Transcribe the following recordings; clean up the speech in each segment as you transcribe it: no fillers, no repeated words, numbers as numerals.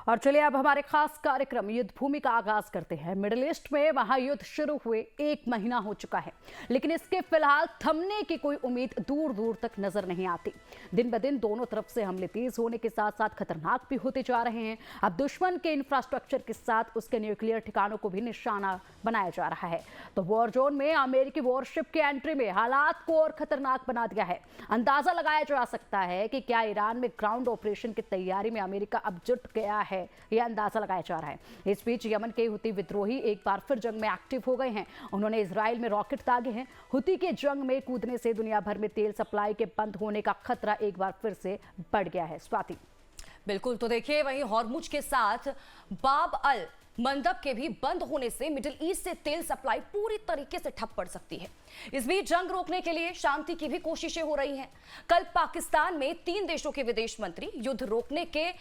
और चलिए अब हमारे खास कार्यक्रम युद्ध भूमि का आगाज करते हैं। मिडिल ईस्ट में महायुद्ध शुरू हुए 1 महीना हो चुका है, लेकिन इसके फिलहाल थमने की कोई उम्मीद दूर दूर तक नजर नहीं आती। दिन ब दिन दोनों तरफ से हमले तेज होने के साथ साथ खतरनाक भी होते जा रहे हैं। अब दुश्मन के इंफ्रास्ट्रक्चर के साथ उसके न्यूक्लियर ठिकानों को भी निशाना बनाया जा रहा है। तो वॉर जोन में अमेरिकी वॉरशिप के एंट्री में हालात को और खतरनाक बना दिया है। अंदाजा लगाया जा सकता है कि क्या ईरान में ग्राउंड ऑपरेशन की तैयारी में अमेरिका अब जुट गया है, यह अंदाजा लगाया जा रहा है। इस बीच यमन के हुती विद्रोही एक बार फिर जंग में एक्टिव हो गए हैं। उन्होंने इजराइल में रॉकेट दागे हैं। हुती के जंग में कूदने से दुनिया भर में तेल सप्लाई के बंद होने का खतरा एक बार फिर से बढ़ गया है। स्वाति, बिल्कुल। तो देखिए, वहीं हॉर्मुज के साथ बाब अल मंदब के भी बंद होने से मिडिल ईस्ट से तेल सप्लाई पूरी तरीके से ठप पड़ सकती है। इस बीच जंग रोकने के लिए शांति की भी कोशिशें हो रही हैं। कल पाकिस्तान में 3 देशों के विदेश मंत्री युद्ध रोकने के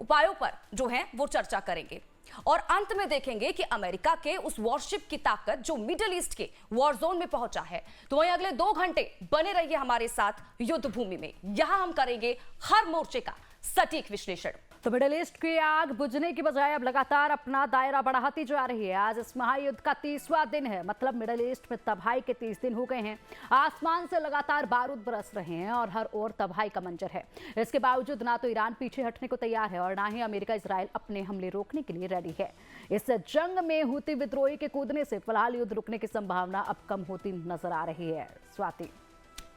उपायों पर जो है वो चर्चा करेंगे और अंत में देखेंगे कि अमेरिका के उस वॉरशिप की ताकत जो मिडिल ईस्ट के वॉर जोन में पहुंचा है। तो वहीं अगले 2 घंटे बने रहिए हमारे साथ युद्ध भूमि में। यहां हम करेंगे हर मोर्चे का सटीक विश्लेषण। तो मिडिल ईस्ट की आग बुझने की बजाय अब लगातार अपना दायरा बढ़ाती जा रही है। आज इस महायुद्ध का 30वां दिन है, मतलब मिडिल ईस्ट में तबाही के 30 दिन हो गए हैं। आसमान से लगातार बारूद बरस रहे हैं और हर ओर तबाही का मंजर है। इसके बावजूद ना तो ईरान पीछे हटने को तैयार है और ना ही अमेरिका इजराइल अपने हमले रोकने के लिए रेडी है। इस जंग में हुती विद्रोही के कूदने से फिलहाल युद्ध रुकने की संभावना अब कम होती नजर आ रही है। स्वाति,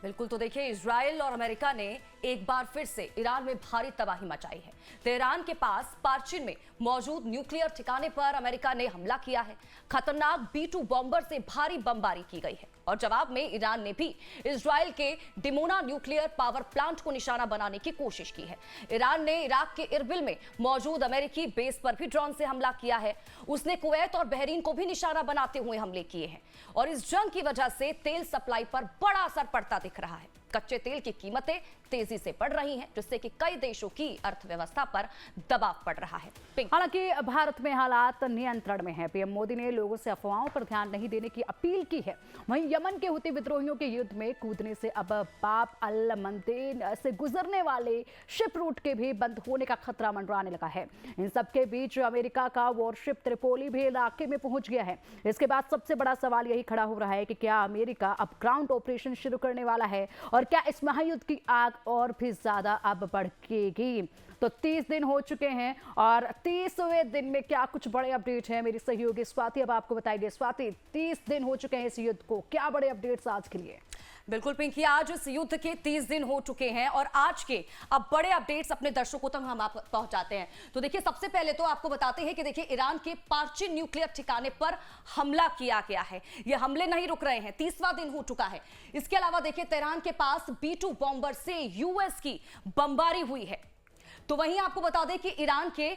बिल्कुल। तो देखिए, इजराइल और अमेरिका ने एक बार फिर से ईरान में भारी तबाही मचाई है। तेहरान के पास पार्चिन में मौजूद न्यूक्लियर ठिकाने पर अमेरिका ने हमला किया है। खतरनाक B-2 बॉम्बर से भारी बमबारी की गई है और जवाब में ईरान ने भी इजराइल के डिमोना न्यूक्लियर पावर प्लांट को निशाना बनाने की कोशिश की है। ईरान ने इराक के इरबिल में मौजूद अमेरिकी बेस पर भी ड्रोन से हमला किया है। उसने कुवैत और बहरीन को भी निशाना बनाते हुए हमले किए हैं और इस जंग की वजह से तेल सप्लाई पर बड़ा असर पड़ता दिख रहा है। कच्चे तेल की कीमतें तेजी से बढ़ रही हैं, जिससे कि कई देशों की अर्थव्यवस्था पर दबाव पड़ रहा है। हालांकि भारत में हालात नियंत्रण में है। पीएम मोदी ने लोगों से अफवाहों पर ध्यान नहीं देने की अपील की है। वहीं यमन के हुती विद्रोहियों के युद्ध में कूदने से अब बाब अल मंदेब से गुजरने वाले शिप रूट के भी बंद होने का खतरा मंडराने लगा है। इन सबके बीच अमेरिका का वॉरशिप त्रिपोली भी इलाके में पहुंच गया है। इसके बाद सबसे बड़ा सवाल यही खड़ा हो रहा है कि क्या अमेरिका अब ग्राउंड ऑपरेशन शुरू करने वाला है और क्या इस महायुद्ध की आग और भी ज्यादा अब भड़केगी। तो 30 दिन हो चुके हैं और 30वें दिन में क्या कुछ बड़े अपडेट हैं, मेरी सहयोगी स्वाति अब आपको बताइए। स्वाति, 30 दिन हो चुके हैं इस युद्ध को, क्या बड़े अपडेट्स आज के लिए? बिल्कुल पिंकी, आज इस युद्ध के 30 दिन हो चुके हैं और आज के अब बड़े अपडेट्स अपने दर्शकों तक हम आप पहुंचाते हैं। तो देखिए, सबसे पहले तो आपको बताते हैं कि देखिए, ईरान के पार्चिन न्यूक्लियर ठिकाने पर हमला किया गया है। ये हमले नहीं रुक रहे हैं, 30वां दिन हो चुका है। इसके अलावा देखिए, तेहरान के पास B-2 बॉम्बर से यूएस की बमबारी हुई है। तो वहीं आपको बता दें कि ईरान के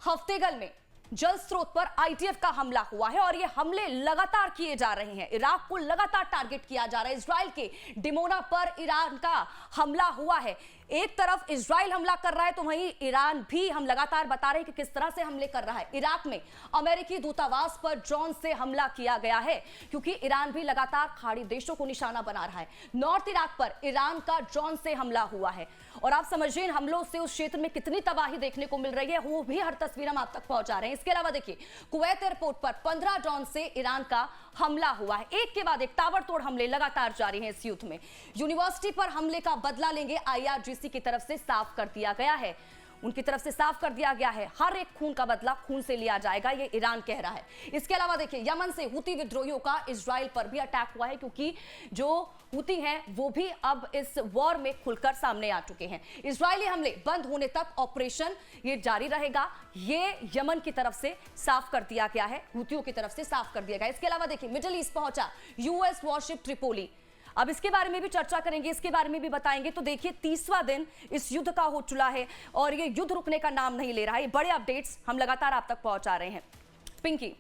हफ्तेगल में जल स्रोत पर IDF का हमला हुआ है और ये हमले लगातार किए जा रहे हैं। इराक को लगातार टारगेट किया जा रहा है। इजराइल के डिमोना पर ईरान का हमला हुआ है। एक तरफ इजराइल हमला कर रहा है तो वहीं ईरान भी, हम लगातार बता रहे हैं कि किस तरह से हमले कर रहा है। इराक में अमेरिकी दूतावास पर ड्रोन से हमला किया गया है क्योंकि ईरान भी लगातार खाड़ी देशों को निशाना बना रहा है। नॉर्थ इराक पर ईरान का ड्रोन से हमला हुआ है और आप समझिए इन हमलों से उस क्षेत्र में कितनी तबाही देखने को मिल रही है, वो भी हर तस्वीर हम आप तक पहुंचा रहे हैं। इसके अलावा देखिए, कुवैत एयरपोर्ट पर 15 ड्रोन से ईरान का हमला हुआ है। एक के बाद एक ताबड़तोड़ हमले लगातार जारी हैं इस युद्ध में। यूनिवर्सिटी पर हमले का बदला लेंगे IRGC की तरफ से साफ कर दिया गया है। उनकी तरफ से साफ कर दिया गया है, हर एक खून का बदला खून से लिया जाएगा, ये ईरान कह रहा है। इसके अलावा देखिए, यमन से हुती विद्रोहियों का इजराइल पर भी अटैक हुआ है क्योंकि जो हुती हैं वो भी अब इस वॉर में खुलकर सामने आ चुके हैं। इजरायली हमले बंद होने तक ऑपरेशन ये जारी रहेगा, ये यमन की तरफ से साफ कर दिया गया है, हुतियों की तरफ से साफ कर दिया गया। इसके अलावा देखिए, मिडिल ईस्ट पहुंचा यूएस वॉरशिप त्रिपोली। अब इसके बारे में भी चर्चा करेंगे, इसके बारे में भी बताएंगे। तो देखिए, 30वां दिन इस युद्ध का हो चुका है और ये युद्ध रुकने का नाम नहीं ले रहा है। बड़े अपडेट्स हम लगातार आप तक पहुंचा रहे हैं। पिंकी,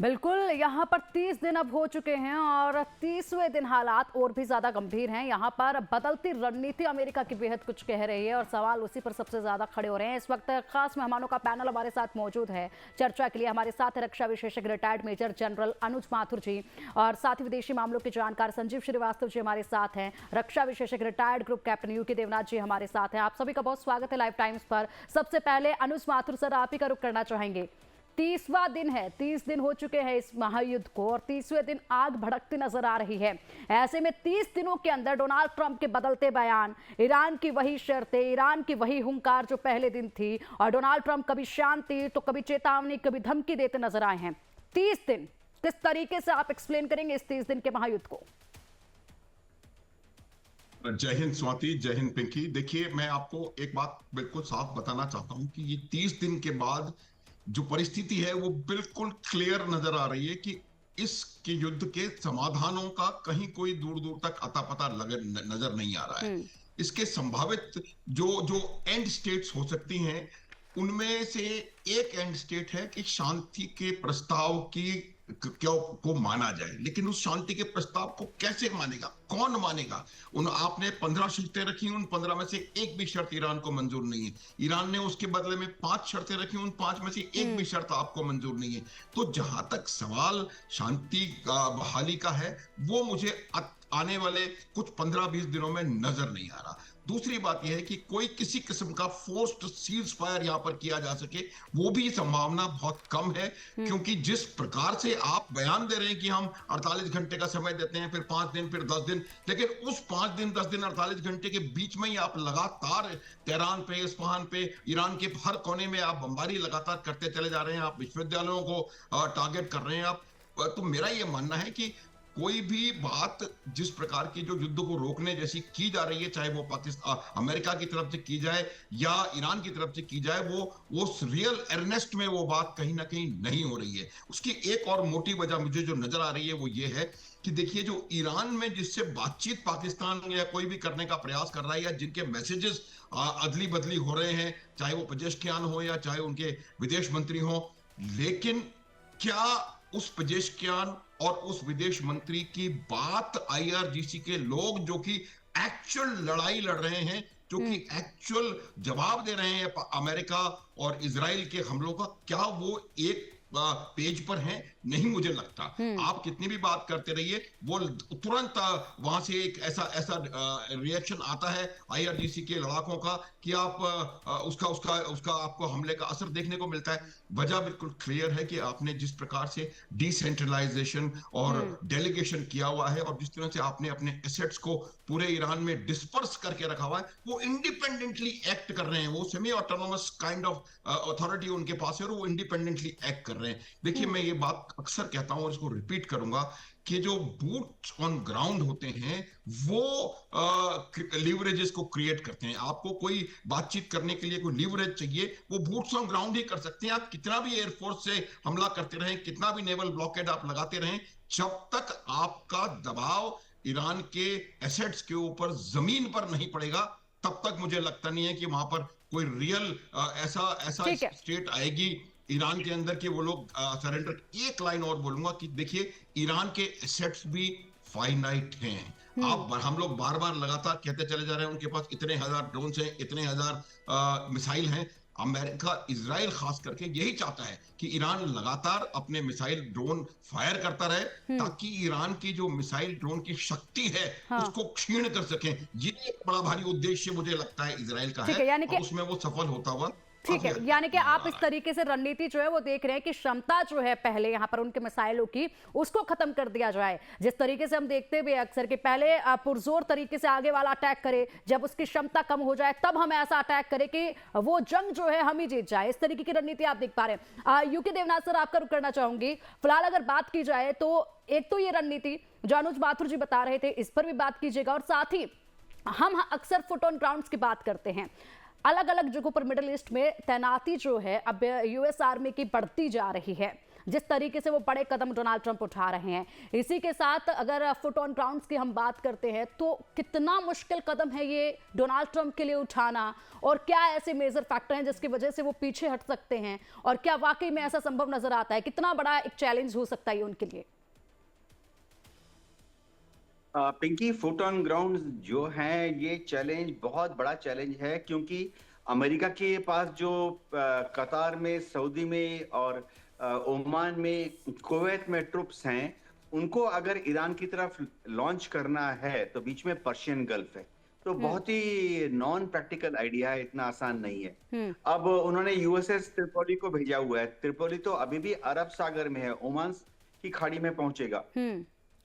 बिल्कुल, यहाँ पर 30 दिन अब हो चुके हैं और 30वें दिन हालात और भी ज्यादा गंभीर हैं। यहाँ पर बदलती रणनीति अमेरिका की बेहद कुछ कह रही है और सवाल उसी पर सबसे ज्यादा खड़े हो रहे हैं। इस वक्त खास मेहमानों का पैनल हमारे साथ मौजूद है चर्चा के लिए। हमारे साथ है रक्षा विशेषज्ञ रिटायर्ड मेजर जनरल अनुज माथुर जी और साथ ही विदेशी मामलों के जानकार संजीव श्रीवास्तव जी हमारे साथ हैं। रक्षा विशेषज्ञ retired group captain UK Devnath ji हमारे साथ हैं। आप सभी का बहुत स्वागत है लाइव टाइम्स पर। सबसे पहले अनुज माथुर सर, आप ही का रुख करना चाहेंगे। 30वां दिन है, 30 दिन हो चुके हैं इस महायुद्ध को और 30वें दिन आग भड़कती नजर आ रही है। ऐसे में 30 दिनों के अंदर डोनाल्ड ट्रंप के बदलते बयान, ईरान की वही शर्तें, ईरान की वही हुंकार जो पहले दिन थी और डोनाल्ड ट्रंप कभी शांति तो कभी चेतावनी, कभी धमकी देते नजर आए हैं। 30 दिन किस तरीके से आप एक्सप्लेन करेंगे इस 30 दिन के महायुद्ध को? जय हिंद स्वाति, जय हिंद पिंकी। देखिए, मैं आपको एक बात बिल्कुल साफ बताना चाहता हूं कि ये 30 दिन के बाद जो परिस्थिति है वो बिल्कुल क्लियर नजर आ रही है कि इसके युद्ध के समाधानों का कहीं कोई दूर दूर तक अता पता नजर नहीं आ रहा है। इसके संभावित जो जो एंड स्टेट्स हो सकती हैं उनमें से एक एंड स्टेट है कि शांति के प्रस्ताव की क्यों को माना जाए, लेकिन उस शांति के प्रस्ताव को कैसे मानेगा, कौन मानेगा? आपने 15 शर्तें रखी, उन 15 में से एक भी शर्त ईरान को मंजूर नहीं है। ईरान ने उसके बदले में 5 शर्तें रखी, उन 5 में से एक भी शर्त आपको मंजूर नहीं है। तो जहां तक सवाल शांति बहाली का है वो मुझे आने वाले कुछ 15-20 दिनों में नजर नहीं आ रहा। दूसरी बात यह है कि कोई किसी किस्म का फोर्स्ड सीज फायर यहां पर किया जा सके वो भी संभावना बहुत कम है, क्योंकि जिस प्रकार से आप बयान दे रहे हैं कि हम 48 घंटे का समय देते हैं, फिर 5 दिन, फिर 10 दिन, लेकिन उस 5 दिन 10 दिन 48 घंटे के बीच में ही आप लगातार तेहरान पे, इस्फहान पे, ईरान के हर कोने में आप बमबारी लगातार करते चले जा रहे हैं, आप विश्वविद्यालयों को टारगेट कर रहे हैं आप। तो मेरा यह मानना है कि कोई भी बात जिस प्रकार की जो युद्ध को रोकने जैसी की जा रही है, चाहे वो पाकिस्तान अमेरिका की तरफ से की जाए या ईरान की तरफ से की जाए, वो रियल अर्नेस्ट में वो बात कहीं ना कहीं नहीं हो रही है। उसकी एक और मोटी वजह मुझे जो नजर आ रही है वो ये है कि देखिए, जो ईरान में जिससे बातचीत पाकिस्तान या कोई भी करने का प्रयास कर रहा है या जिनके मैसेजेस अदली बदली हो रहे हैं, चाहे वो पेजेश्कियान हो या चाहे उनके विदेश मंत्री हो, लेकिन क्या उस पेजेश्कियान और उस विदेश मंत्री की बात आईआरजीसी के लोग जो कि एक्चुअल लड़ाई लड़ रहे हैं, जो कि एक्चुअल जवाब दे रहे हैं अमेरिका और इजराइल के हमलों का, क्या वो एक पेज पर हैं? नहीं, मुझे लगता। आप कितनी भी बात करते रहिए, वो तुरंत वहां से एक ऐसा रिएक्शन आता है आईआरजीसी के लड़ाकों का कि आप उसका आपको हमले का असर देखने को मिलता है। वजह बिल्कुल क्लियर है कि आपने जिस प्रकार से डिसेंट्रलाइजेशन और डेलीगेशन किया हुआ है और जिस तरह से आपने अपने एसेट्स को पूरे ईरान में डिस्पर्स करके रखा हुआ है, वो इंडिपेंडेंटली एक्ट कर रहे हैं, वो semi autonomous kind of authority उनके पास है और वो इंडिपेंडेंटली एक्ट कर रहे हैं। देखिए, मैं ये बात अक्सर कहता हूं और इसको रिपीट करूंगा कि जो बूट्स ऑन ग्राउंड होते हैं वो लीवरेजेस को क्रिएट करते हैं। आपको कोई बातचीत करने के लिए कोई लीवरेज चाहिए, वो बूट्स ऑन ग्राउंड ही कर सकते हैं। आप कितना भी एयरफोर्स से हमला करते रहें, कितना भी नेवल ब्लॉकेड आप लगाते रहें, जब तक आपका दबाव ईरान के एसेट्स के ऊपर जमीन पर नहीं पड़ेगा, तब तक मुझे लगता नहीं है कि वहां पर कोई रियल ऐसा स्टेट आएगी ईरान के अंदर कि वो लोग सरेंडर। एक लाइन और बोलूंगा कि देखिए, ईरान के एसेट्स भी फाइनाइट हैं। हम लोग बार बार लगातार कहते चले जा रहे हैं उनके पास इतने हजार ड्रोन हैं, इतने हजार मिसाइल हैं। अमेरिका, इजराइल खास करके यही चाहता है कि ईरान लगातार अपने मिसाइल ड्रोन फायर करता रहे ताकि ईरान की जो मिसाइल ड्रोन की शक्ति है उसको क्षीण कर सकें। ये एक बड़ा भारी उद्देश्य मुझे लगता है इजराइल का है और उसमें वो सफल होता हुआ। ठीक है, यानी कि आप इस तरीके से रणनीति जो है वो देख रहे हैं कि क्षमता जो है पहले यहाँ पर उनके मिसाइलों की, उसको खत्म कर दिया जाए। जिस तरीके से हम देखते भी अक्सर कि पहले पुरजोर तरीके से आगे वाला अटैक करे, जब उसकी क्षमता कम हो जाए तब हम ऐसा अटैक करें कि वो जंग जो है हम ही जीत जाए। इस तरीके की रणनीति आप देख पा रहे हैं। यूके देवनाथ सर, आपका रुख करना चाहूंगी। फिलहाल अगर बात की जाए तो एक तो ये रणनीति जो अनुज माथुर जी बता रहे थे, इस पर भी बात कीजिएगा और साथ ही हम अक्सर फुट ऑन ग्राउंड की बात करते हैं। अलग अलग जगहों पर मिडिल ईस्ट में तैनाती जो है अब यूएस आर्मी की बढ़ती जा रही है, जिस तरीके से वो बड़े कदम डोनाल्ड ट्रंप उठा रहे हैं। इसी के साथ अगर फुट ऑन ग्राउंड की हम बात करते हैं तो कितना मुश्किल कदम है ये डोनाल्ड ट्रंप के लिए उठाना, और क्या ऐसे मेजर फैक्टर हैं जिसकी वजह से वो पीछे हट सकते हैं, और क्या वाकई में ऐसा संभव नजर आता है? कितना बड़ा एक चैलेंज हो सकता है उनके लिए? पिंकी, फुट ऑन ग्राउंड जो है ये चैलेंज बहुत बड़ा चैलेंज है, क्योंकि अमेरिका के पास जो कतार में, सऊदी में और ओमान में, कुवैत में ट्रुप्स हैं, उनको अगर ईरान की तरफ लॉन्च करना है तो बीच में पर्शियन गल्फ है, तो बहुत ही नॉन प्रैक्टिकल आइडिया है, इतना आसान नहीं है। अब उन्होंने यूएसएस त्रिपोली को भेजा हुआ है। त्रिपोली तो अभी भी अरब सागर में है, ओमान की खाड़ी में पहुंचेगा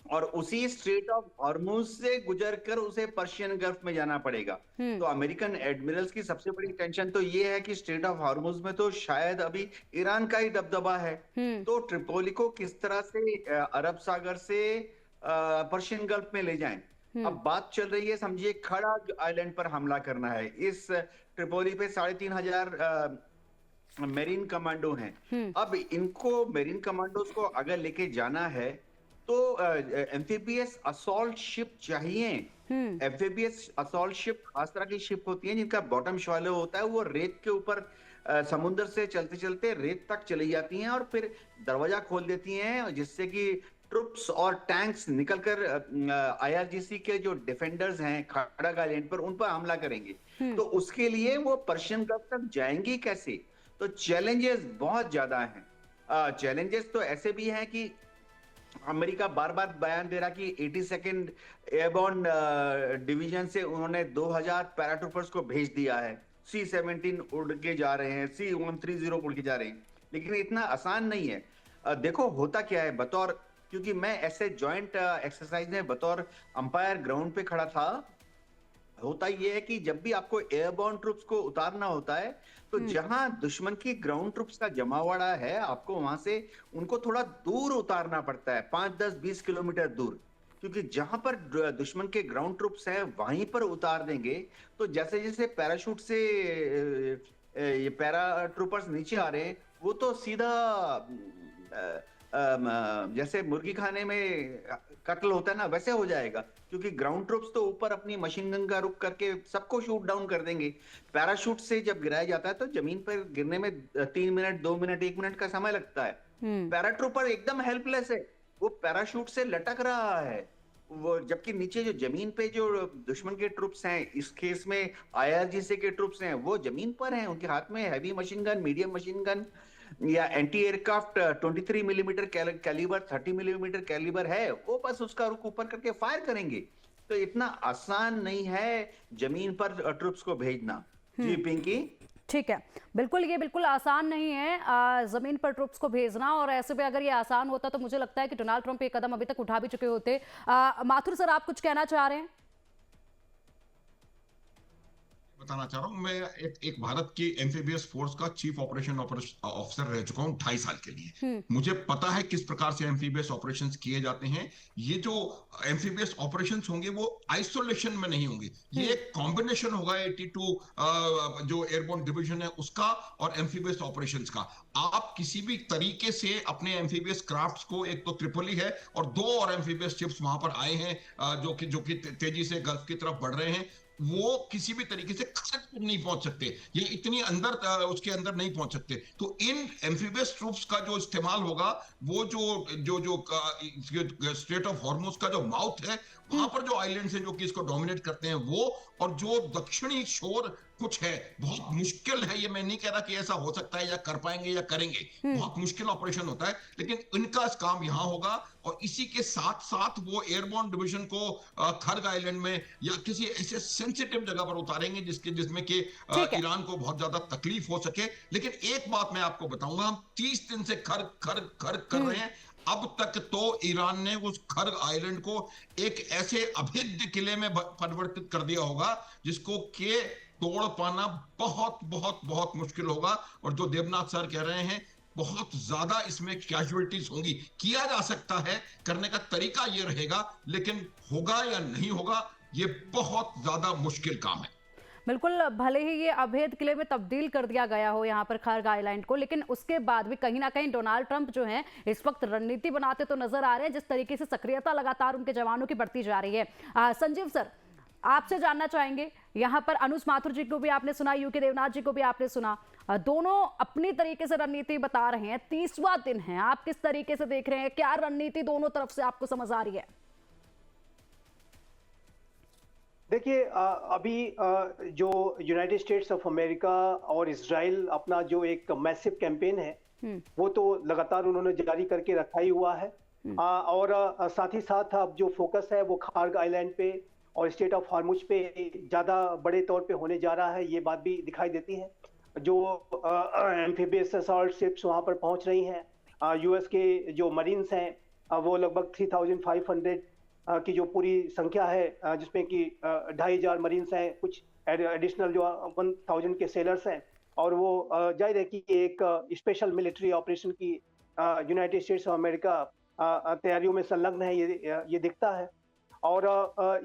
और उसी स्ट्रेट ऑफ हॉर्मुज से गुजरकर उसे पर्शियन गल्फ में जाना पड़ेगा। तो अमेरिकन एडमिरल्स की सबसे बड़ी टेंशन तो ये है कि स्ट्रेट ऑफ हॉर्मुज में तो शायद अभी ईरान का ही दबदबा है, तो ट्रिपोली को किस तरह से अरब सागर से पर्शियन गल्फ में ले जाएं। अब बात चल रही है, समझिए खड़ग आइलैंड पर हमला करना है। इस ट्रिपोली पे 3,500 मेरीन कमांडो हैं। अब इनको मेरीन कमांडोज को अगर लेके जाना है तो एम्फीबियस असॉल्ट शिप चाहिए। एम्फीबियस असॉल्ट शिप खास तरह की शिप होती है जिनका बॉटम शॉलो होता है, वो रेत के ऊपर समुद्र से चलते चलते रेत तक चली जाती हैं और फिर दरवाजा खोल देती हैं, जिससे कि ट्रुप्स और टैंक्स निकलकर आईआरजीसी के जो डिफेंडर्स हैं खड़ग आइलैंड पर, उन पर हमला करेंगे। तो उसके लिए वो पर्शियन गल्फ तक जाएंगी कैसे? तो चैलेंजेस बहुत ज्यादा हैं। चैलेंजेस तो ऐसे भी हैं कि अमेरिका बार बार बयान दे रहा कि 82nd एयरबोर्न डिवीजन से उन्होंने 2000 पैराट्रूपर्स को भेज दिया है। C-17 उड़ के जा रहे हैं, C-130 उड़ के जा रहे हैं, लेकिन इतना आसान नहीं है। देखो होता क्या है, बतौर, क्योंकि मैं ऐसे जॉइंट एक्सरसाइज में बतौर अंपायर ग्राउंड पे खड़ा था, होता ये है कि जब भी आपको एयरबोर्न ट्रुप्स को उतारना होता है तो जहां दुश्मन की ग्राउंड ट्रुप्स का जमावड़ा है, आपको वहां से उनको थोड़ा दूर उतारना पड़ता है, 5, 10, 20 किलोमीटर दूर, क्योंकि जहां पर दुश्मन के ग्राउंड ट्रुप्स हैं वहीं पर उतार देंगे तो जैसे जैसे पैराशूट से ये पैरा ट्रूपर्स नीचे आ रहे हैं, वो तो सीधा जैसे मुर्गी खाने में कत्ल होता है ना, वैसे हो जाएगा, क्योंकि ग्राउंड ट्रूप्स तो ऊपर अपनी मशीन गन का रुख करके सबको शूट डाउन कर देंगे। पैराशूट से जब गिराया जाता है तो जमीन पर गिरने में 3 मिनट, 2 मिनट, 1 मिनट का समय लगता है। पैराट्रूपर एकदम हेल्पलेस है, वो पैराशूट से लटक रहा है, वो जबकि नीचे जो जमीन पे जो दुश्मन के ट्रुप्स हैं, इस केस में आईआरजीसी के ट्रुप्स हैं, वो जमीन पर हैं, उनके हाथ में heavy machine gun, medium machine gun या anti aircraft 23 millimetre calibre, 30 millimetre calibre है, वो बस उसका रुख ऊपर करके फायर करेंगे। तो इतना आसान नहीं है जमीन पर ट्रुप्स को भेजना। जी पिंकी, ठीक है, बिल्कुल, ये बिल्कुल आसान नहीं है जमीन पर ट्रुप्स को भेजना, और ऐसे में अगर ये आसान होता तो मुझे लगता है कि डोनाल्ड ट्रंप ये कदम अभी तक उठा भी चुके होते। माथुर सर, आप कुछ कहना चाह रहे हैं? बताना चाह रहा हूं, मैं एक भारत की एम्फीबियस फोर्स का चीफ ऑपरेशन ऑफिसर रह चुका हूं 2.5 साल के लिए। मुझे पता है किस प्रकार से एम्फीबियस ऑपरेशंस किए जाते हैं। ये जो एम्फीबियस ऑपरेशंस होंगे वो आइसोलेशन में नहीं होंगे, ये एक कॉम्बिनेशन होगा 82 जो एयरबोर्न डिवीजन है उसका और एम्फीबियस ऑपरेशंस का। आप किसी भी तरीके से अपने एम्फीबियस क्राफ्ट्स को, एक तो त्रिपोली है और 2 और एम्फीबियस शिप्स वहां पर आए हैं जो कि तेजी से गल्फ की तरफ बढ़ रहे हैं, वो किसी भी तरीके से खड़ग नहीं पहुंच सकते, ये इतनी अंदर उसके अंदर नहीं पहुंच सकते। तो इन एम्फीबियस ट्रूप्स का जो इस्तेमाल होगा, वो जो स्ट्रेट ऑफ हॉर्मुज का जो माउथ है, वहां पर जो आइलैंड्स हैं जो कि इसको डोमिनेट करते हैं, वो और जो दक्षिणी शोर कुछ है, बहुत मुश्किल है। ये मैं नहीं कह रहा कि ऐसा हो सकता है या कर पाएंगे या करेंगे, बहुत मुश्किल ऑपरेशन होता है, लेकिन इनका काम यहां होगा। और इसी के साथ साथ वो एयरबोर्न डिवीजन को खड़ग आइलैंड में या किसी ऐसे सेंसिटिव जगह पर उतारेंगे जिसमें कि ईरान को बहुत ज्यादा तकलीफ हो सके। लेकिन एक बात मैं आपको बताऊंगा, हम 30 दिन से खड़ग कर रहे हैं, अब तक तो ईरान ने उस खड़ग आइलैंड को एक ऐसे अभेद्य किले में परिवर्तित कर दिया होगा जिसको के तोड़ पाना बहुत बहुत बहुत मुश्किल होगा। और जो देवनाथ सर कह रहे हैं, बहुत ज्यादा इसमें कैजुअलिटीज होंगी। किया जा सकता है, करने का तरीका ये रहेगा, लेकिन होगा या नहीं होगा ये बहुत ज्यादा मुश्किल काम है। बिल्कुल, भले ही ये अभेद किले में तब्दील कर दिया गया हो यहाँ पर खर्ग आइलैंड को, लेकिन उसके बाद भी कहीं ना कहीं डोनाल्ड ट्रंप जो हैं इस वक्त रणनीति बनाते तो नजर आ रहे हैं। जिस तरीके से सक्रियता लगातार उनके जवानों की बढ़ती जा रही है। संजीव सर, आपसे जानना चाहेंगे, यहाँ पर अनुज माथुर जी को भी आपने सुना, यूके देवनाथ जी को भी आपने सुना, दोनों अपनी तरीके से रणनीति बता रहे हैं। 30वां दिन है, आप किस तरीके से देख रहे हैं? क्या रणनीति दोनों तरफ से आपको समझ आ रही है? देखिए, अभी जो यूनाइटेड स्टेट्स ऑफ अमेरिका और इजराइल अपना जो एक मैसिव कैंपेन है वो तो लगातार उन्होंने जारी करके रखा ही हुआ है। और साथ ही साथ अब जो फोकस है वो खार्ग आइलैंड पे और स्टेट ऑफ हॉर्मुज पे ज्यादा बड़े तौर पे होने जा रहा है, ये बात भी दिखाई देती है। जो एम्फीबियस असॉल्ट शिप्स वहां पर पहुंच रही हैं, यूएस के जो मरीन्स हैं वो लगभग 3500 की जो पूरी संख्या है, जिसमें कि 2500 मरीन्स हैं, कुछ एडिशनल जो 1000 के सेलर्स हैं, और वो जाहिर है कि एक स्पेशल मिलिट्री ऑपरेशन की यूनाइटेड स्टेट्स ऑफ अमेरिका तैयारियों में संलग्न है, ये दिखता है। और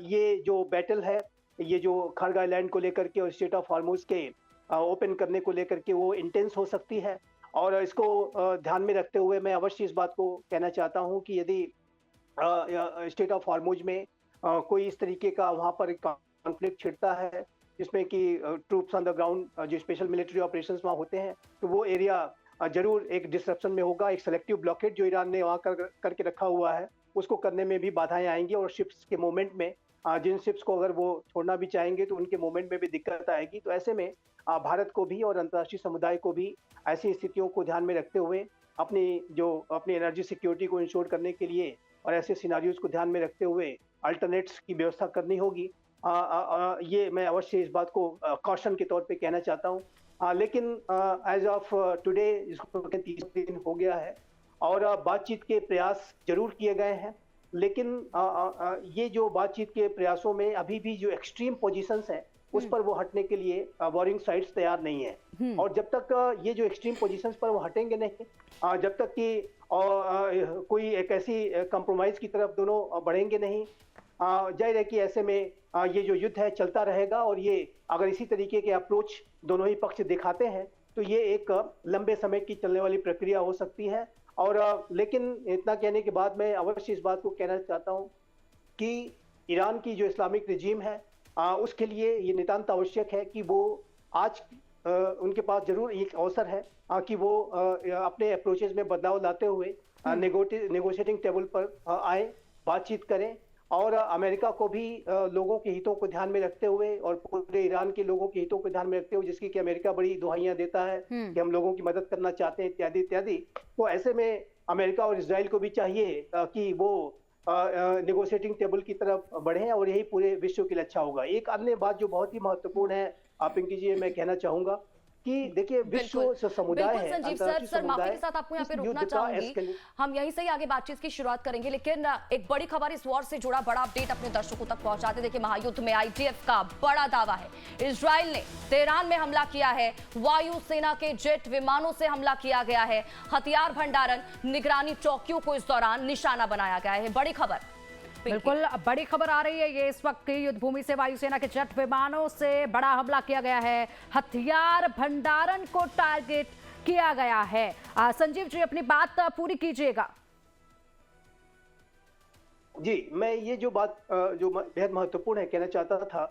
ये जो बैटल है, ये जो खार्ग आइलैंड को लेकर के और स्टेट ऑफ हॉर्मुज के ओपन करने को लेकर के वो इंटेंस हो सकती है। और इसको ध्यान में रखते हुए मैं अवश्य इस बात को कहना चाहता हूँ कि यदि स्टेट ऑफ हॉर्मुज में कोई इस तरीके का वहाँ पर कॉन्फ्लिक्ट छिड़ता है जिसमें कि ट्रूप्स ऑन द ग्राउंड जो स्पेशल मिलिट्री ऑपरेशंस वहाँ होते हैं, तो वो एरिया जरूर एक डिस्ट्रप्शन में होगा। एक सेलेक्टिव ब्लॉकेट जो ईरान ने वहाँ करके रखा हुआ है उसको करने में भी बाधाएं आएंगी, और शिप्स के मूवमेंट में जिन शिप्स को अगर वो छोड़ना भी चाहेंगे तो उनके मूवमेंट में भी दिक्कत आएगी। तो ऐसे में भारत को भी और अंतर्राष्ट्रीय समुदाय को भी ऐसी स्थितियों को ध्यान में रखते हुए अपनी एनर्जी सिक्योरिटी को इंश्योर करने के लिए और ऐसे सिनारियोज को ध्यान में रखते हुए अल्टरनेट्स की व्यवस्था करनी होगी। ये मैं अवश्य इस बात को कॉशन के तौर पे कहना चाहता हूँ। लेकिन एज ऑफ टुडे इसको 30 दिन हो गया है और बातचीत के प्रयास जरूर किए गए हैं, लेकिन ये जो बातचीत के प्रयासों में अभी भी जो एक्सट्रीम पोजीशंस हैं उस पर वो हटने के लिए वॉरिंग साइड्स तैयार नहीं है। और जब तक ये जो एक्सट्रीम पोजीशंस पर वो हटेंगे नहीं, जब तक कि कोई एक ऐसी कंप्रोमाइज की तरफ दोनों बढ़ेंगे नहीं, जाहिर है कि ऐसे में ये जो युद्ध है चलता रहेगा। और ये अगर इसी तरीके के अप्रोच दोनों ही पक्ष दिखाते हैं तो ये एक लंबे समय की चलने वाली प्रक्रिया हो सकती है। और लेकिन इतना कहने के बाद मैं अवश्य इस बात को कहना चाहता हूँ कि ईरान की जो इस्लामिक रिजीम है उसके लिए ये नितांत आवश्यक है कि वो आज उनके पास जरूर एक अवसर है कि वो अपने अप्रोचेस में बदलाव लाते हुए नेगोशिएटिंग टेबल पर आए, बातचीत करें, और अमेरिका को भी लोगों के हितों को ध्यान में रखते हुए और पूरे ईरान के लोगों के हितों को ध्यान में रखते हुए, जिसकी कि अमेरिका बड़ी दुहाइयां देता है कि हम लोगों की मदद करना चाहते हैं इत्यादि इत्यादि। तो ऐसे में अमेरिका और इजराइल को भी चाहिए कि वो नेगोशिएटिंग टेबल की तरफ बढ़े, और यही पूरे विश्व के लिए अच्छा होगा। एक अन्य बात जो बहुत ही महत्वपूर्ण है पिंकी जी, मैं कहना चाहूंगा कि देखिए विश्व समुदाय है, संजीव सर माफी के साथ आपको यहाँ पे रोकना चाहूंगी, हम यहीं से ही आगे बातचीत की शुरुआत करेंगे, लेकिन एक बड़ी खबर, इस वॉर से जुड़ा बड़ा अपडेट अपने दर्शकों तक पहुंचाते। देखिए, महायुद्ध में आईडीएफ का बड़ा दावा है, इजराइल ने तेहरान में हमला किया है, वायुसेना के जेट विमानों से हमला किया गया है, हथियार भंडारण, निगरानी चौकियों को इस दौरान निशाना बनाया गया है। बड़ी खबर, बिल्कुल बड़ी खबर आ रही है। ये इस वक्त की युद्ध भूमि से वायुसेना के जेट विमानों से बड़ा हमला किया गया है, हथियार भंडारण को टारगेट किया गया है। संजीव जी, अपनी बात पूरी कीजिएगा। जी, मैं ये जो बात जो बेहद महत्वपूर्ण है कहना चाहता था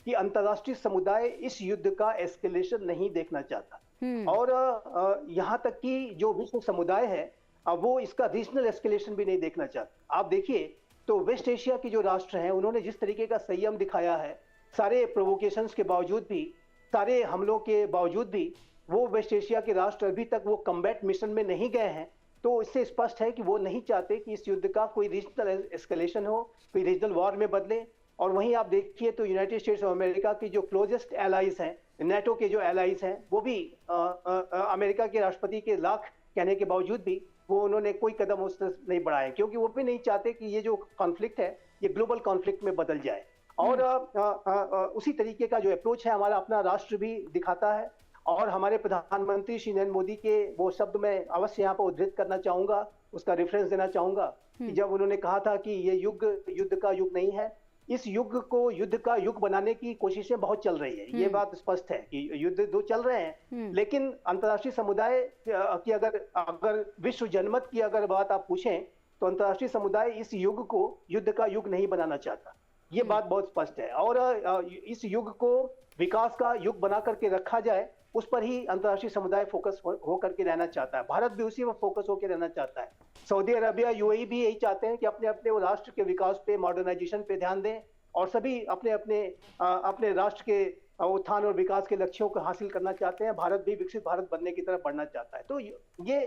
कि अंतर्राष्ट्रीय समुदाय इस युद्ध का एस्केलेशन नहीं देखना चाहता, और यहाँ तक कि जो विश्व समुदाय है वो इसका रीजनल एस्केलेशन भी नहीं देखना चाहता। आप देखिए तो वेस्ट एशिया के जो राष्ट्र हैं उन्होंने जिस तरीके का संयम दिखाया है, सारे प्रोवोकेशंस के बावजूद भी, सारे हमलों के बावजूद भी, वो वेस्ट एशिया के राष्ट्र अभी तक वो कम्बैट मिशन में नहीं गए हैं। तो इससे स्पष्ट है कि वो नहीं चाहते कि इस युद्ध का कोई रीजनल एस्केलेशन हो, कोई रीजनल वॉर में बदले। और वहीं आप देखिए तो यूनाइटेड स्टेट्स ऑफ अमेरिका की जो क्लोजेस्ट एलाइज हैं, नेटो के जो एलाइज हैं, वो भी अमेरिका के राष्ट्रपति के लाख कहने के बावजूद भी वो उन्होंने कोई कदम उसने नहीं बढ़ाए, क्योंकि वो भी नहीं चाहते कि ये जो कॉन्फ्लिक्ट है ये ग्लोबल कॉन्फ्लिक्ट में बदल जाए। और उसी तरीके का जो अप्रोच है हमारा अपना राष्ट्र भी दिखाता है। और हमारे प्रधानमंत्री श्री नरेंद्र मोदी के वो शब्द मैं अवश्य यहाँ पर उद्धृत करना चाहूंगा, उसका रेफरेंस देना चाहूंगा कि जब उन्होंने कहा था कि ये युद्ध का युग नहीं है, इस युग को युद्ध का युग बनाने की कोशिशें बहुत चल रही है। ये बात स्पष्ट है कि युद्ध दो चल रहे हैं, लेकिन अंतर्राष्ट्रीय समुदाय की अगर विश्व जनमत की अगर बात आप पूछें तो अंतर्राष्ट्रीय समुदाय इस युग को युद्ध का युग नहीं बनाना चाहता। ये बात बहुत स्पष्ट है और इस युग को विकास का युग बना करके रखा जाए, उस पर ही अंतर्राष्ट्रीय समुदाय फोकस हो करके रहना चाहता है। भारत भी उसी पर फोकस होकर रहना चाहता है। सऊदी अरबिया, यूएई भी यही चाहते हैं कि अपने अपने राष्ट्र के विकास पे, मॉडर्नाइजेशन पे ध्यान दें और सभी अपने अपने अपने राष्ट्र के उत्थान और विकास के लक्ष्यों को हासिल करना चाहते हैं। भारत भी विकसित भारत बनने की तरफ बढ़ना चाहता है। तो ये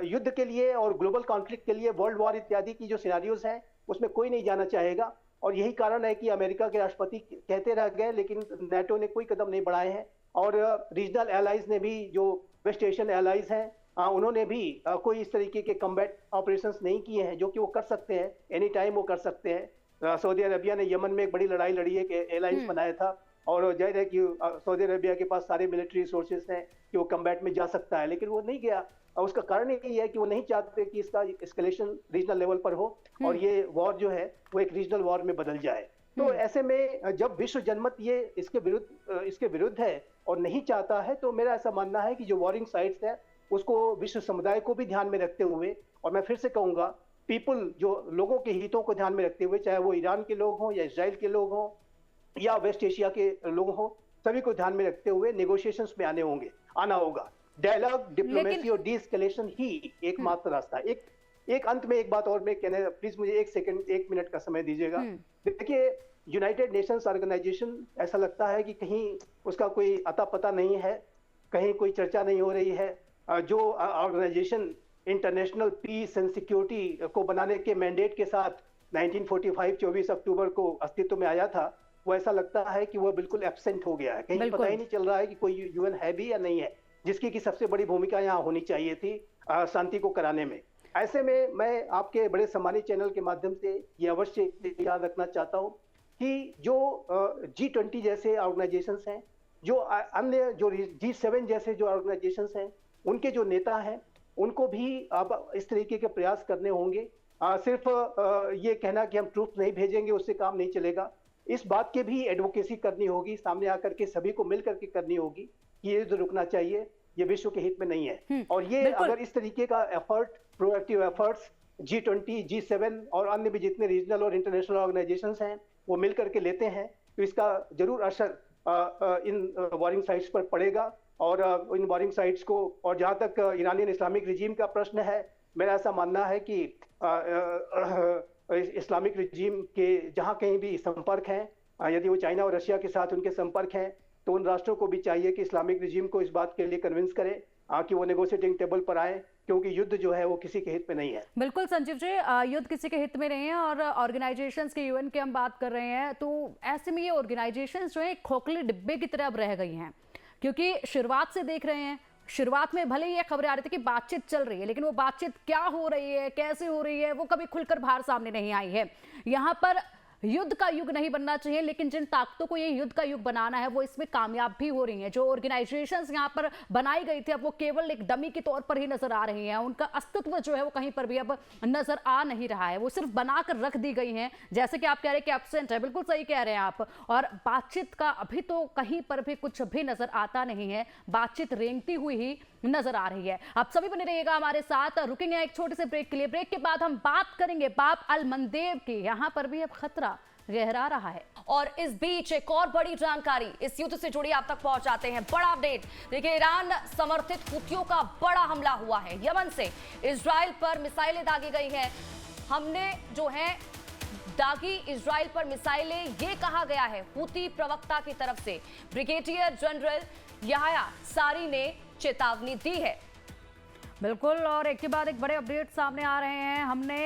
युद्ध के लिए और ग्लोबल कॉन्फ्लिक्ट के लिए, वर्ल्ड वॉर इत्यादि की जो सिनेरियोज हैं उसमें कोई नहीं जाना चाहेगा और यही कारण है कि अमेरिका के राष्ट्रपति कहते रह गए लेकिन नेटो ने कोई कदम नहीं बढ़ाए हैं और रीजनल एलाइज ने भी, जो वेस्ट एशियन एलाइज हैं, उन्होंने भी कोई इस तरीके के कम्बैट ऑपरेशंस नहीं किए हैं, जो कि वो कर सकते हैं, एनी टाइम वो कर सकते हैं। सऊदी अरबिया ने यमन में एक बड़ी लड़ाई लड़ी है कि एलाइंस बनाया था और जाहिर है कि सऊदी अरबिया के पास सारे मिलिट्री रिसोर्सेज हैं कि वो कम्बैट में जा सकता है, लेकिन वो नहीं गया और उसका कारण यही है कि वो नहीं चाहते कि इसका एस्केलेशन रीजनल लेवल पर हो और ये वॉर जो है वो एक रीजनल वॉर में बदल जाए। तो ऐसे में जब विश्व जनमत ये इसके विरुद्ध है और नहीं चाहता है, तो मेरा ऐसा मानना है कि जो वॉरिंग साइड्स है उसको विश्व समुदाय को भी ध्यान में रखते हुए, और मैं फिर से कहूंगा पीपल, जो लोगों के हितों को ध्यान में रखते हुए, चाहे वो ईरान के लोग हों या इजराइल के लोग हों या वेस्ट एशिया के लोग हों, सभी को ध्यान में रखते हुए नेगोशिएशंस में आना होगा। डायलॉग, डिप्लोमेसी और डीएस्केलेशन ही एकमात्र रास्ता है। एक अंत में एक बात और मैं कहने, प्लीज मुझे 1 मिनट का समय दीजिएगा। देखिए, यूनाइटेड नेशंस ऑर्गेनाइजेशन ऐसा लगता है कि कहीं उसका कोई अता पता नहीं है, कहीं कोई चर्चा नहीं हो रही है। जो organisation international peace and security को बनाने के मैंडेट के साथ 1945 24 अक्टूबर को अस्तित्व में आया था, वो ऐसा लगता है कि वो बिल्कुल एब्सेंट हो गया है। कहीं पता ही नहीं चल रहा है कि कोई यूएन है भी या नहीं है, जिसकी की सबसे बड़ी भूमिका यहाँ होनी चाहिए थी शांति को कराने में। ऐसे में मैं आपके बड़े सम्मानित चैनल के माध्यम से ये अवश्य याद रखना चाहता हूँ कि जो G20 जैसे ऑर्गेनाइजेशंस हैं, जो अन्य जो G7 जैसे जो ऑर्गेनाइजेशंस हैं, उनके जो नेता हैं, उनको भी अब इस तरीके के प्रयास करने होंगे। सिर्फ ये कहना कि हम ट्रूप्स नहीं भेजेंगे उससे काम नहीं चलेगा। इस बात के भी एडवोकेसी करनी होगी, सामने आकर के सभी को मिल करके करनी होगी कि ये जो रुकना चाहिए, ये विश्व के हित में नहीं है। और ये अगर इस तरीके का effort, proactive efforts G20, G7 और अन्य भी जितने रीजनल और इंटरनेशनल ऑर्गेनाइजेशंस हैं वो मिल करके लेते हैं, तो इसका जरूर असर इन वॉरिंग साइट्स पर पड़ेगा और इन वॉरिंग साइट्स को, और जहां तक ईरानियन इस्लामिक रिजीम का प्रश्न है, मेरा ऐसा मानना है कि इस्लामिक रिजीम के जहां कहीं भी संपर्क हैं, यदि वो चाइना और रशिया के साथ उनके संपर्क हैं, तो उन राष्ट्रों को भी चाहिए कि इस्लामिक रिजीम को इस बात के लिए कन्विंस करें कि वो नेगोशिएटिंग टेबल पर आए, क्योंकि युद्ध जो है वो किसी के हित में नहीं है। बिल्कुल संजीव जी, युद्ध किसी के हित में नहीं है और ऑर्गेनाइजेशंस के, यूएन की हम बात कर रहे हैं, तो ऐसे में ये ऑर्गेनाइजेशंस जो है खोखले डिब्बे की तरह अब रह गई हैं, क्योंकि शुरुआत से देख रहे हैं, शुरुआत में भले ही ये खबरें आ रही थी कि बातचीत चल रही है, लेकिन वो बातचीत क्या हो रही है, कैसे हो रही है, वो कभी खुलकर बाहर सामने नहीं आई है। यहाँ पर युद्ध का युग नहीं बनना चाहिए, लेकिन जिन ताकतों को ये युद्ध का युग बनाना है वो इसमें कामयाब भी हो रही हैं। जो ऑर्गेनाइजेशंस यहाँ पर बनाई गई थी, अब वो केवल एक डमी के तौर पर ही नजर आ रही हैं, उनका अस्तित्व जो है वो कहीं पर भी अब नजर आ नहीं रहा है, वो सिर्फ बनाकर रख दी गई हैं। जैसे कि आप कह रहे हैं कि एब्सेंट है, बिल्कुल सही कह रहे हैं आप, और बातचीत का अभी तो कहीं पर भी कुछ भी नजर आता नहीं है, बातचीत रेंगती हुई ही नजर आ रही है। आप सभी बने रहिएगा हमारे साथ, रुकेंगे एक छोटे से ब्रेक के लिए। ब्रेक के बाद हम बात करेंगे बाब अल मंदेब की, यहाँ पर भी अब खतरा गहरा रहा है। और इस बीच एक और बड़ी जानकारी इस युद्ध से जुड़ी आप तक पहुंचाते हैं। बड़ा अपडेट, देखिए ईरान समर्थित हुतियों का बड़ा हमला हुआ है। यमन से इजराइल पर मिसाइलें दागी गई हैं। हमने जो है दागी इजराइल पर मिसाइलें, ये कहा गया है हुती प्रवक्ता की तरफ से। ब्रिगेडियर जनरल याह्या सारी ने चेतावनी दी है। बिल्कुल, और एक के बाद एक बड़े अपडेट सामने आ रहे हैं। हमने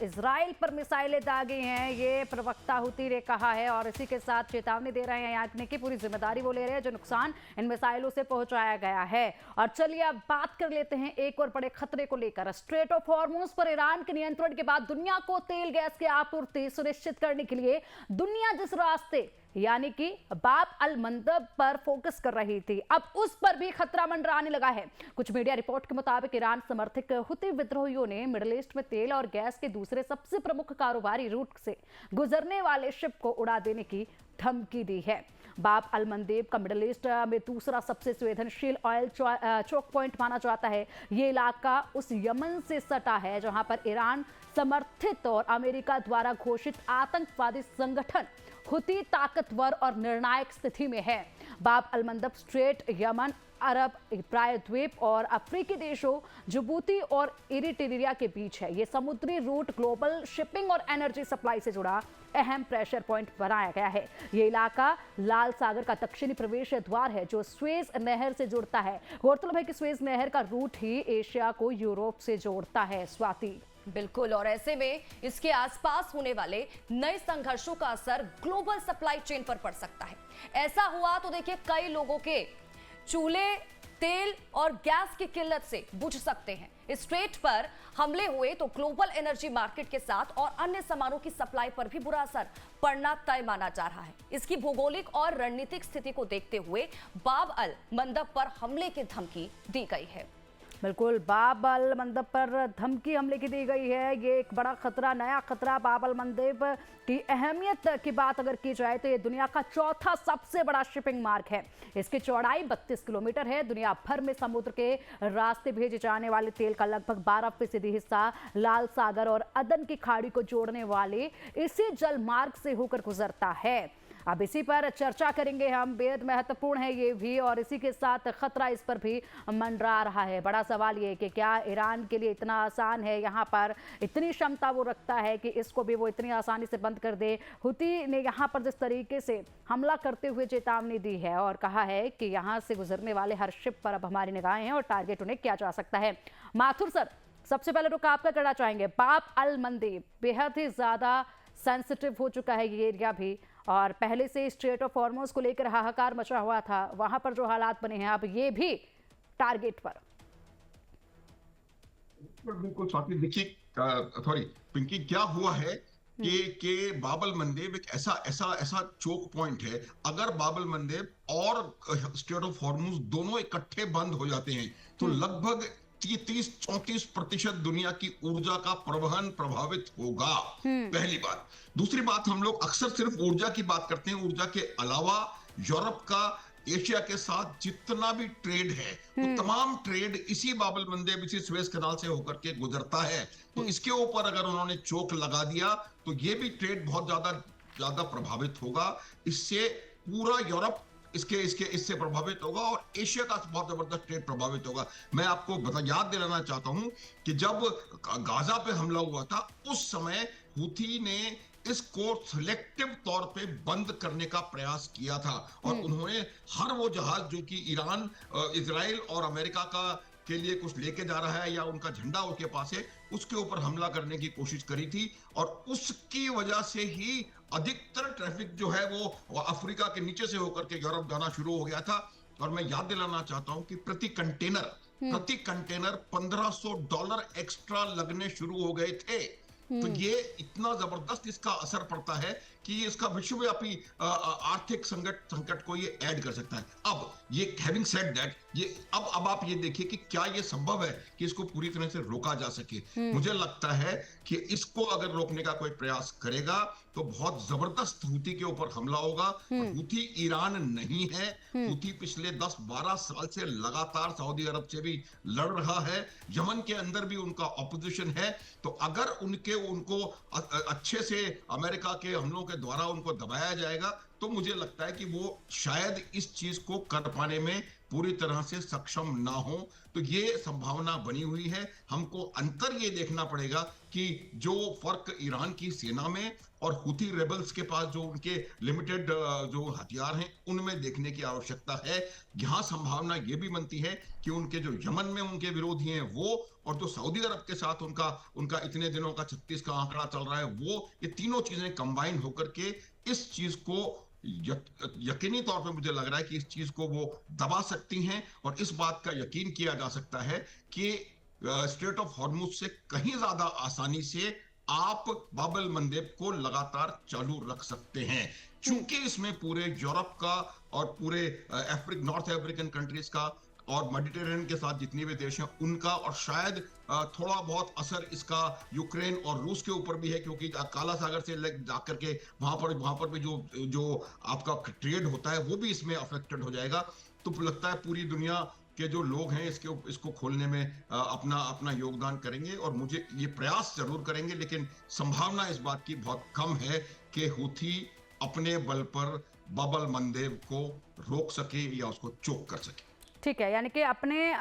इजराइल पर मिसाइलें दागी हैं, ये प्रवक्ता हुती ने कहा है, और इसी के साथ चेतावनी दे रहे हैं यहाँ की पूरी जिम्मेदारी वो ले रहे हैं जो नुकसान इन मिसाइलों से पहुंचाया गया है। और चलिए अब बात कर लेते हैं एक और बड़े खतरे को लेकर। स्ट्रेट ऑफ हॉर्मुज पर ईरान के नियंत्रण के बाद दुनिया को तेल गैस की आपूर्ति सुनिश्चित करने के लिए दुनिया जिस रास्ते यानी कि बाब अल मंदब पर फोकस कर रही थी। अब उस पर भी खतरा मंडराने लगा है। कुछ मीडिया रिपोर्ट के मुताबिक ईरान समर्थित हुती विद्रोहियों ने मिडिल ईस्ट में तेल और गैस के दूसरे सबसे प्रमुख कारोबारी रूट से गुजरने वाले शिप को उड़ा देने की धमकी दी है। बाब अल मंदेब का मिडिल ईस्ट में दूसरा सबसे संवेदनशील ऑयल चोक पॉइंट माना जाता है। ये इलाका उस यमन से सटा है जहां पर ईरान समर्थित और अमेरिका द्वारा घोषित आतंकवादी संगठन हुती ताकतवर और निर्णायक स्थिति में है। बाब अल मंदब स्ट्रेट यमन, अरब प्रायद्वीप और अफ्रीकी देशों जिबूती और इरिट्रिया के बीच है। ये समुद्री रूट ग्लोबल शिपिंग और एनर्जी सप्लाई से जुड़ा अहम प्रेशर पॉइंट बनाया गया है। ये इलाका लाल सागर का दक्षिणी प्रवेश द्वार है जो स्वेज नहर से जुड़ता है। गौरतलब है कि स्वेज नहर का रूट ही एशिया को यूरोप से जोड़ता है। स्वाति, बिल्कुल, और ऐसे में इसके आसपास होने वाले नए संघर्षों का असर ग्लोबल सप्लाई चेन पर पड़ सकता है। ऐसा हुआ तो देखिए कई लोगों के चूल्हे तेल और गैस की किल्लत से बुझ सकते हैं। इस स्ट्रेट पर हमले हुए तो ग्लोबल एनर्जी मार्केट के साथ और अन्य सामानों की सप्लाई पर भी बुरा असर पड़ना तय माना जा रहा है। इसकी भौगोलिक और रणनीतिक स्थिति को देखते हुए बाब अल मंदब पर हमले की धमकी दी गई है। बिल्कुल, बाब अल मंदब पर धमकी हमले की दी गई है। ये एक बड़ा खतरा, नया खतरा। बाब अल मंदब की अहमियत की बात अगर की जाए तो ये दुनिया का चौथा सबसे बड़ा शिपिंग मार्ग है। इसकी चौड़ाई 32 किलोमीटर है। दुनिया भर में समुद्र के रास्ते भेजे जाने वाले तेल का लगभग 12% हिस्सा लाल सागर और अदन की खाड़ी को जोड़ने वाले इसी जल मार्ग से होकर गुजरता है। अब इसी पर चर्चा करेंगे हम, बेहद महत्वपूर्ण है ये भी, और इसी के साथ खतरा इस पर भी मंडरा रहा है। बड़ा सवाल ये कि क्या ईरान के लिए इतना आसान है, यहाँ पर इतनी क्षमता वो रखता है कि इसको भी वो इतनी आसानी से बंद कर दे। हुती ने यहाँ पर जिस तरीके से हमला करते हुए चेतावनी दी है और कहा है कि यहाँ से गुजरने वाले हर शिप पर अब हमारी निगाहें हैं और टारगेट उन्हें किया जा सकता है। माथुर सर, सबसे पहले रुख आपका करना चाहेंगे। बाब अल मंदेब बेहद ही ज़्यादा सेंसिटिव हो चुका है ये एरिया भी, और पहले से स्ट्रेट ऑफ हॉर्मुज़ को लेकर हाहाकार मचा हुआ था। वहां पर जो हालात बने हैं अब ये भी टारगेट पर। बिल्कुल स्वाति, देखिए सॉरी पिंकी, क्या हुआ है कि बाब अल मंदेब एक ऐसा चोक पॉइंट है। अगर बाब अल मंदेब और स्ट्रेट ऑफ हॉर्मुज़ दोनों इकट्ठे बंद हो जाते हैं तो लगभग 30-34% दुनिया की ऊर्जा का परिवहन प्रभावित होगा। पहली बात। दूसरी बात, हम लोग अक्सर सिर्फ ऊर्जा की बात करते हैं। ऊर्जा के अलावा यूरोप का एशिया के साथ जितना भी ट्रेड है वो तमाम ट्रेड इसी बाब अल मंदेब, इसी स्वेज कैनाल से होकर के गुजरता है। तो इसके ऊपर अगर उन्होंने चोक लगा दिया तो ये भी ट्रेड बहुत ज्यादा प्रभावित होगा। इससे पूरा यूरोप इससे प्रभावित होगा और एशिया का बहुत जबरदस्त ट्रेड प्रभावित होगा। मैं आपको याद दिलाना चाहता हूं कि जब गाजा पे हमला हुआ था उस समय हुती ने इसको सिलेक्टिव तौर पे बंद करने का प्रयास किया था और उन्होंने हर वो जहाज जो कि ईरान, इजराइल और अमेरिका के लिए कुछ लेके जा रहा है या उनका झंडा उसके पास है, उसके ऊपर हमला करने की कोशिश करी थी। और उसकी वजह से ही अधिकतर ट्रैफिक जो है वो अफ्रीका के नीचे से होकर के यूरोप जाना शुरू हो गया था। और मैं याद दिलाना चाहता हूं कि प्रति कंटेनर $1,500 एक्स्ट्रा लगने शुरू हो गए थे। तो ये इतना जबरदस्त इसका असर पड़ता है कि इसका विश्वव्यापी आर्थिक संकट को ये ऐड कर सकता है। अब ये हैविंग सेड दैट, ये अब आप ये देखिए कि क्या ये संभव है कि इसको पूरी तरह से रोका जा सके। मुझे लगता है कि इसको अगर रोकने का कोई प्रयास करेगा तो बहुत जबरदस्त हुती के ऊपर हमला होगा। हुती ईरान नहीं है, हुती पिछले 10-12 साल से लगातार सऊदी अरब से भी लड़ रहा है। यमन के अंदर भी उनका ऑपोजिशन है। तो अगर उनको अच्छे से अमेरिका के हमलों के द्वारा उनको दबाया जाएगा तो मुझे लगता है कि वो शायद इस चीज को कर पाने में पूरी तरह से सक्षम ना हो। तो ये संभावना बनी हुई है। हमको अंतर ये देखना पड़ेगा कि जो फर्क ईरान की सेना में और हुती रेबल्स के पास जो उनके लिमिटेड जो हथियार हैं उनमें देखने की आवश्यकता है। यहाँ संभावना ये भी बनती है कि उनके जो यमन में उनके विरोधी हैं वो, और जो सऊदी अरब के साथ उनका इतने दिनों का 36 का आंकड़ा चल रहा है वो, ये तीनों चीजें कंबाइन होकर के इस चीज को यकीनी तौर पे मुझे लग रहा है कि इस चीज को वो दबा सकती हैं। और इस बात का यकीन किया जा सकता है कि स्ट्रेट ऑफ हॉर्मुज से कहीं ज्यादा आसानी से आप बाब अल मंदेब को लगातार चालू रख सकते हैं। चूंकि इसमें पूरे यूरोप का और पूरे नॉर्थ अफ्रीकन कंट्रीज का और मेडिटेरेनियन के साथ जितने भी देश हैं उनका, और शायद थोड़ा बहुत असर इसका यूक्रेन और रूस के ऊपर भी है, क्योंकि काला सागर से जाकर के वहां पर भी जो आपका ट्रेड होता है वो भी इसमें अफेक्टेड हो जाएगा। तो लगता है पूरी दुनिया के जो लोग हैं इसको खोलने में अपना योगदान करेंगे, और मुझे ये प्रयास जरूर करेंगे, लेकिन संभावना इस बात की बहुत कम है कि हूथी अपने बल पर बाब अल मंदेब को रोक सके या उसको चोक कर सके। ठीक है, यानी कि अपने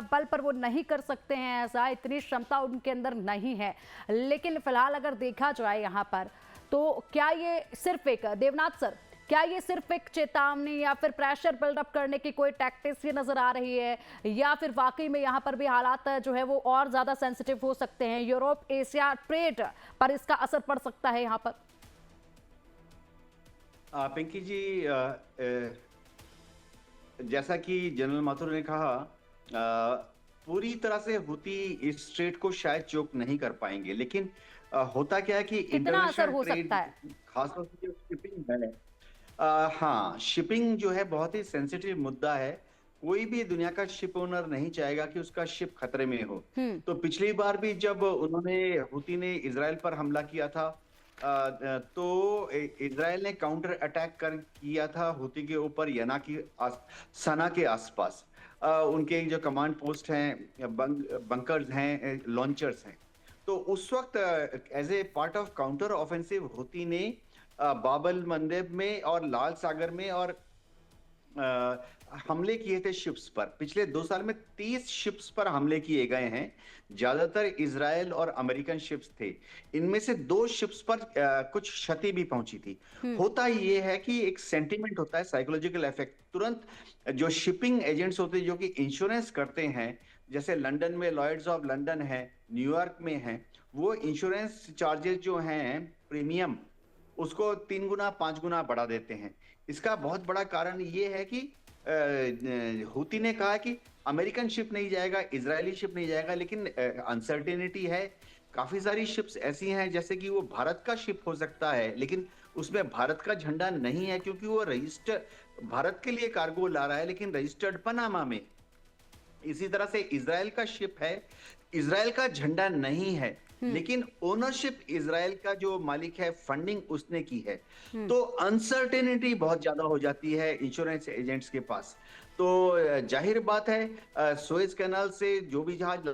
बल पर वो नहीं कर सकते हैं ऐसा, इतनी क्षमता उनके अंदर नहीं है। लेकिन फिलहाल अगर देखा जाए यहाँ पर, तो क्या ये सिर्फ एक, देवनाथ सर, क्या ये सिर्फ एक चेतावनी या फिर प्रेशर बिल्डअप करने की कोई टैक्टिक्स ये नजर आ रही है, या फिर वाकई में यहाँ पर भी हालात जो है वो और ज्यादा सेंसिटिव हो सकते हैं, यूरोप एशिया ट्रेड पर इसका असर पड़ सकता है यहाँ पर? पिंकी जी, जैसा कि जनरल माथुर ने कहा, पूरी तरह से हूती इस स्ट्रेट को शायद चोक नहीं कर पाएंगे, लेकिन होता क्या है कि कितना असर हो सकता है? खासतौर से जो शिपिंग है, हाँ, शिपिंग जो है बहुत ही सेंसिटिव मुद्दा है। कोई भी दुनिया का शिप ओनर नहीं चाहेगा कि उसका शिप खतरे में हो। तो पिछली बार भी जब हूती ने इजराइल पर हमला किया था, तो इजराइल ने काउंटर अटैक किया था हूती के ऊपर सना के आसपास। उनके जो कमांड पोस्ट हैं, बंकर्स हैं, लॉन्चर्स हैं। तो उस वक्त as a part of counter offensive Houthi ने बाब अल मंदेब में और लाल सागर में और हमले किए थे शिप्स पर। पिछले 2 साल में 30 शिप्स पर हमले किए गए हैं, ज्यादातर इजराइल और अमेरिकन शिप्स थे। इनमें से 2 शिप्स पर कुछ क्षति भी पहुंची थी। होता ये है कि एक सेंटिमेंट होता है, साइकोलॉजिकल इफेक्ट। तुरंत जो शिपिंग एजेंट्स होते हैं जो कि इंश्योरेंस करते हैं, जैसे लंदन में लॉयड्स ऑफ लंदन है, न्यूयॉर्क में है, वो इंश्योरेंस चार्जेस जो हैं प्रीमियम उसको 3 गुना 5 गुना बढ़ा देते हैं। इसका बहुत बड़ा कारण ये है कि हूती ने कहा कि अमेरिकन शिप नहीं जाएगा, इजरायली शिप नहीं जाएगा, लेकिन अनसर्टेनिटी है। काफी सारी शिप्स ऐसी हैं जैसे कि वो भारत का शिप हो सकता है, लेकिन उसमें भारत का झंडा नहीं है, क्योंकि वो रजिस्टर भारत के लिए कार्गो ला रहा है, लेकिन रजिस्टर्ड पनामा में। इसी तरह से इजराइल का शिप है, इजराइल का झंडा नहीं है, लेकिन ओनरशिप इजराइल का जो मालिक है, फंडिंग उसने की है। तो अनसर्टेनिटी बहुत ज्यादा हो जाती है इंश्योरेंस एजेंट्स के पास। तो जाहिर बात है सुएज कैनाल से जो भी जहाज,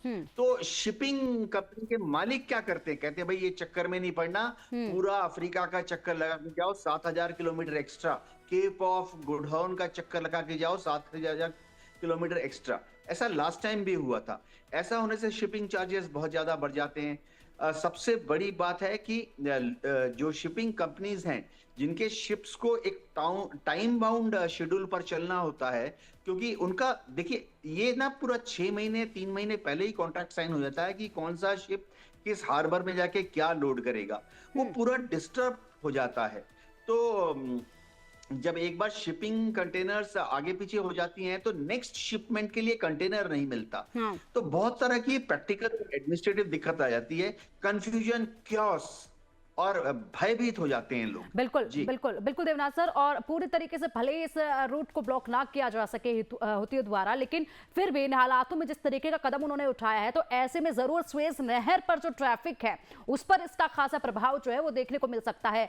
तो शिपिंग कंपनी के मालिक क्या करते हैं, कहते हैं भाई ये चक्कर में नहीं पड़ना, पूरा अफ्रीका का चक्कर लगा के जाओ 7000 kilometre extra, Cape of Good Horn का चक्कर लगा के जाओ 7000 किलोमीटर एक्स्ट्रा। ऐसा लास्ट टाइम भी हुआ था। ऐसा होने से शिपिंग चार्जेस बहुत ज्यादा बढ़ जाते हैं। सबसे बड़ी बात है कि जो शिपिंग कंपनीज हैं, जिनके शिप्स को एक टाइम बाउंड शेड्यूल पर चलना होता है, क्योंकि उनका देखिए ये ना पूरा 6 महीने 3 महीने पहले ही कॉन्ट्रैक्ट साइन हो जाता है कि कौन सा शिप किस हार्बर में जाके क्या लोड करेगा, वो पूरा डिस्टर्ब हो जाता है। तो जब एक बार शिपिंग कंटेनर्स आगे पीछे हो जाती हैं, तो नेक्स्ट शिपमेंट के लिए कंटेनर नहीं मिलता। तो बहुत तरह की प्रैक्टिकल एडमिनिस्ट्रेटिव दिक्कत आ जाती है, कंफ्यूजन, क्योस और भयभीत हो जाते हैं लोग। बिल्कुल बिल्कुल बिल्कुल देवनाथ सर, और पूरी तरीके से भले ही इस रूट को ब्लॉक ना किया जा सके हूतियों द्वारा, लेकिन फिर भी इन हालातों में जिस तरीके का कदम उन्होंने उठाया है, तो ऐसे में जरूर सुएज नहर पर जो ट्रैफिक है उस पर इसका खासा प्रभाव जो है वो देखने को मिल सकता है।